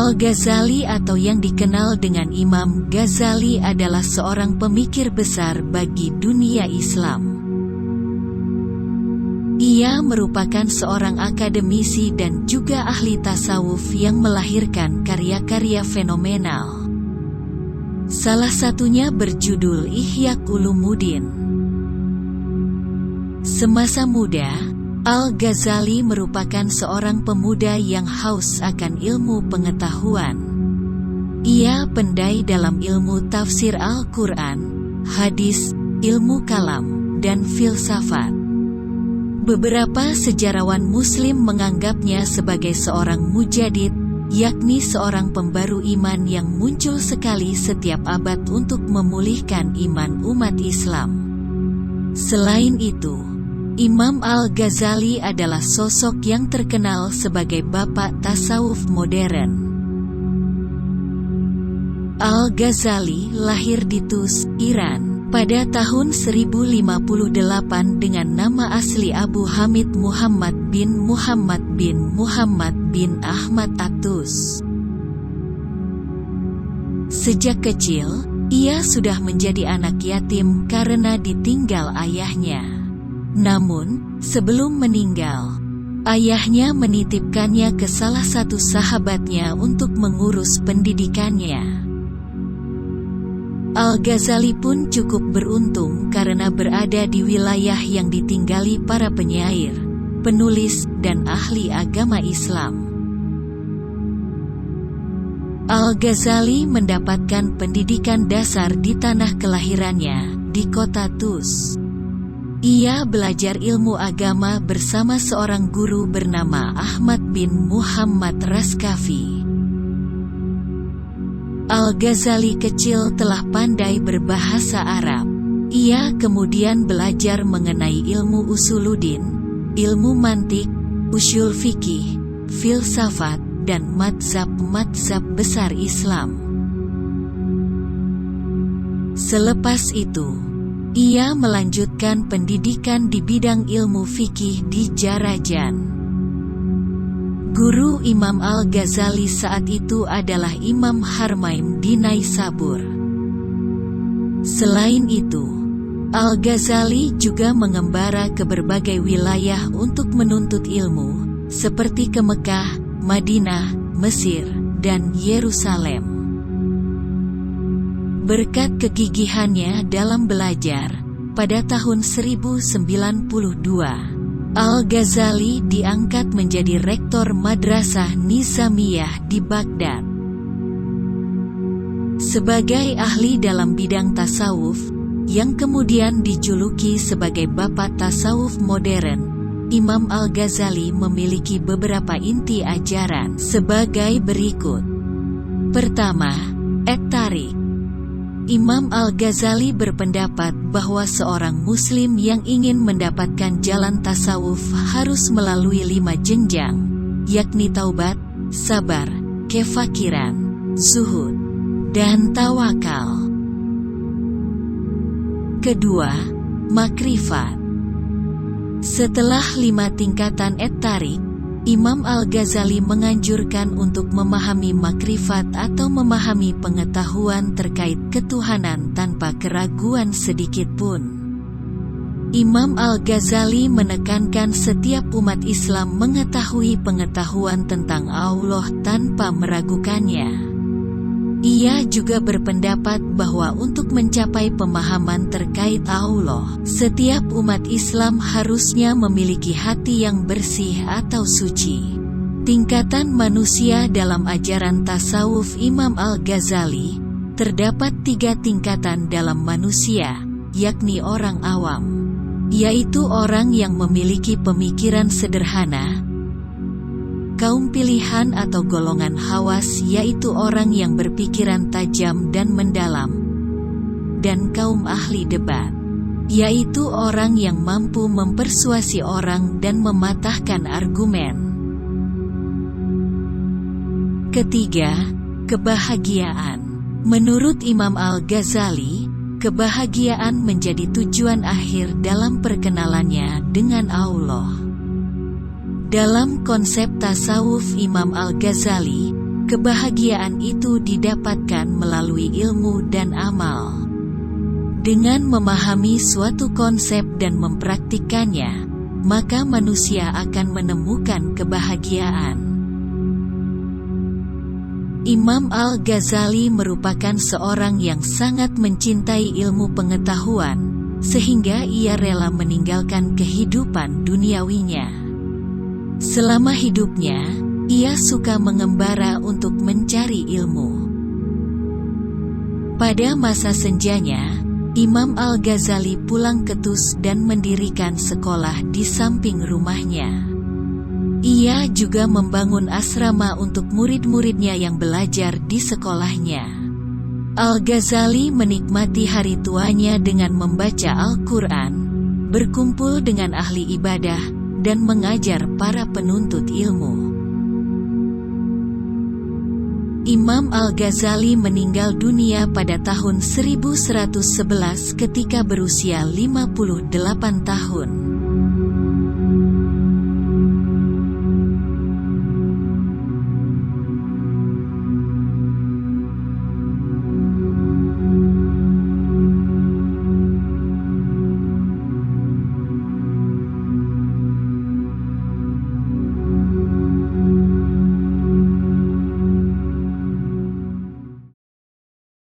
Al-Ghazali atau yang dikenal dengan Imam Ghazali adalah seorang pemikir besar bagi dunia Islam. Ia merupakan seorang akademisi dan juga ahli tasawuf yang melahirkan karya-karya fenomenal. Salah satunya berjudul Ihya Ulumuddin. Semasa muda, Al-Ghazali merupakan seorang pemuda yang haus akan ilmu pengetahuan. Ia pandai dalam ilmu tafsir Al-Quran, hadis, ilmu kalam, dan filsafat. Beberapa sejarawan Muslim menganggapnya sebagai seorang mujadid, yakni seorang pembaru iman yang muncul sekali setiap abad untuk memulihkan iman umat Islam. Selain itu, Imam Al-Ghazali adalah sosok yang terkenal sebagai bapak tasawuf modern. Al-Ghazali lahir di Tus, Iran, pada tahun 1058 dengan nama asli Abu Hamid Muhammad bin Ahmad At-Tus. Sejak kecil, ia sudah menjadi anak yatim karena ditinggal ayahnya. Namun, sebelum meninggal, ayahnya menitipkannya ke salah satu sahabatnya untuk mengurus pendidikannya. Al-Ghazali pun cukup beruntung karena berada di wilayah yang ditinggali para penyair, penulis, dan ahli agama Islam. Al-Ghazali mendapatkan pendidikan dasar di tanah kelahirannya, di kota Tus. Ia belajar ilmu agama bersama seorang guru bernama Ahmad bin Muhammad Raskafi. Al-Ghazali kecil telah pandai berbahasa Arab. Ia kemudian belajar mengenai ilmu usuluddin, ilmu mantik, usyul fikih, filsafat, dan mazhab-mazhab besar Islam. Selepas itu, ia melanjutkan pendidikan di bidang ilmu fikih di Jarajan. Guru Imam Al-Ghazali saat itu adalah Imam Harmaim di Naisabur. Selain itu, Al-Ghazali juga mengembara ke berbagai wilayah untuk menuntut ilmu, seperti ke Mekah, Madinah, Mesir, dan Yerusalem. Berkat kegigihannya dalam belajar, pada tahun 1092, Al-Ghazali diangkat menjadi rektor Madrasah Nizamiyah di Baghdad. Sebagai ahli dalam bidang tasawuf, yang kemudian dijuluki sebagai bapak tasawuf modern, Imam Al-Ghazali memiliki beberapa inti ajaran sebagai berikut. Pertama, at-tariq. Imam Al-Ghazali berpendapat bahwa seorang muslim yang ingin mendapatkan jalan tasawuf harus melalui 5 jenjang, yakni taubat, sabar, kefakiran, zuhud, dan tawakal. Kedua, makrifat. Setelah 5 tingkatan at-tariq, Imam Al-Ghazali menganjurkan untuk memahami makrifat atau memahami pengetahuan terkait ketuhanan tanpa keraguan sedikitpun. Imam Al-Ghazali menekankan setiap umat Islam mengetahui pengetahuan tentang Allah tanpa meragukannya. Ia juga berpendapat bahwa untuk mencapai pemahaman terkait Allah, setiap umat Islam harusnya memiliki hati yang bersih atau suci. Tingkatan manusia dalam ajaran tasawuf Imam Al-Ghazali, terdapat 3 tingkatan dalam manusia, yakni orang awam, yaitu orang yang memiliki pemikiran sederhana, kaum pilihan atau golongan hawas yaitu orang yang berpikiran tajam dan mendalam, dan kaum ahli debat, yaitu orang yang mampu mempersuasi orang dan mematahkan argumen. Ketiga, kebahagiaan. Menurut Imam Al-Ghazali, kebahagiaan menjadi tujuan akhir dalam perkenalannya dengan Allah. Dalam konsep tasawuf Imam Al-Ghazali, Kebahagiaan itu didapatkan melalui ilmu dan amal. Dengan memahami suatu konsep dan mempraktikkannya, maka manusia akan menemukan kebahagiaan. Imam Al-Ghazali merupakan seorang yang sangat mencintai ilmu pengetahuan, sehingga ia rela meninggalkan kehidupan duniawinya. Selama hidupnya, ia suka mengembara untuk mencari ilmu. Pada masa senjanya, Imam Al-Ghazali pulang ke Tus dan mendirikan sekolah di samping rumahnya. Ia juga membangun asrama untuk murid-muridnya yang belajar di sekolahnya. Al-Ghazali menikmati hari tuanya dengan membaca Al-Quran, berkumpul dengan ahli ibadah, dan mengajar para penuntut ilmu. Imam Al-Ghazali meninggal dunia pada tahun 1111 ketika berusia 58 tahun.